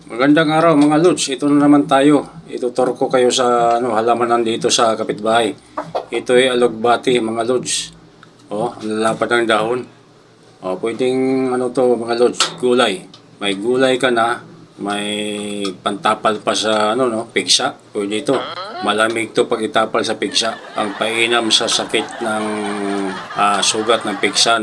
Magandang araw mga lods, ito na naman tayo. Ituturo ko kayo sa halamanan dito sa kapitbahay. Ito ay alugbati mga lods. Ang lalapad ng dahon. Pwedeng mga lods, gulay. May gulay ka na, may pantapal pa sa pigsa. Pwede ito. Malamig to pag itapal sa pigsa. Ang painam sa sakit ng sugat ng pigsa,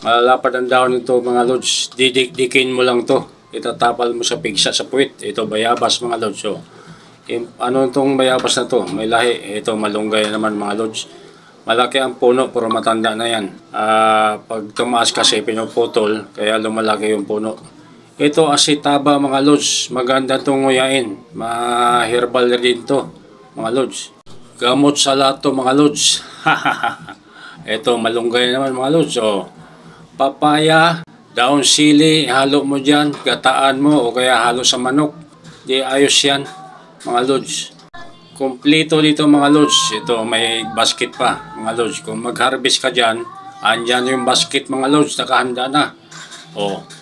Malalapad ang dahon nito mga lods. Didikdikin mo lang to. Itatapal mo sa pigsa sa puwit. Ito bayabas mga lods. Ano itong bayabas na to? May lahi. Ito malunggay naman mga lods. Malaki ang puno pero matanda na yan. Pag tumaas kasi pinuputol kaya lumalaki yung puno. Ito asitaba mga lods. Maganda itong nguyain. Ma-herbal din to mga lods. Gamot sa lahat to mga lods. Ito malunggay naman mga lods. Papaya, daon sili, halo mo dyan, gataan mo o kaya halo sa manok. Di ayos yan mga lods. Kompleto dito mga lods. Ito may basket pa mga lods. Kung mag-harvest ka dyan, andyan yung basket mga lods, nakahanda na.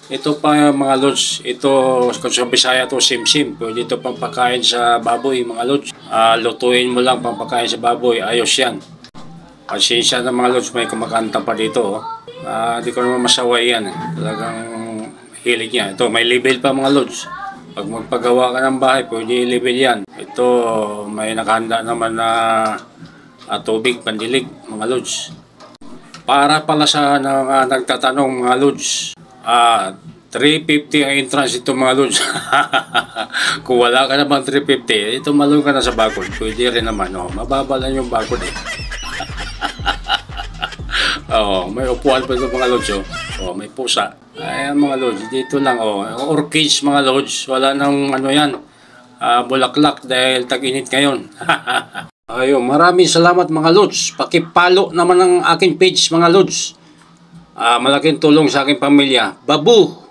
Ito pa mga lods. Ito kung sa Bisaya to simsim. Pwede ito pampakain sa baboy mga lods. Lutuin mo lang pampakain sa baboy. Ayos yan. Pasensya na mga lods, may kumakanta pa dito. Di ko naman masaway yan. Talagang hilig niya. Ito, may level pa mga lods. Pag magpagawa ka ng bahay, pwede level yan. Ito, may nakahanda naman na tubig, pandilig mga lods. Para pala sa nagtatanong mga lods, 350 ang entrance ito mga lods. Kung wala ka naman 350, ito malung ka na sa bakod. Pwede rin naman. Mababa lang yung bakod may upuan pa ito mga lods. May pusa. Ayan mga lods, dito lang. Orchids mga lods. Wala nang yan. Bulaklak dahil tag-init ngayon. Maraming salamat mga lods. Pakipalo naman ang aking page mga lods. Malaking tulong sa aking pamilya. Babu!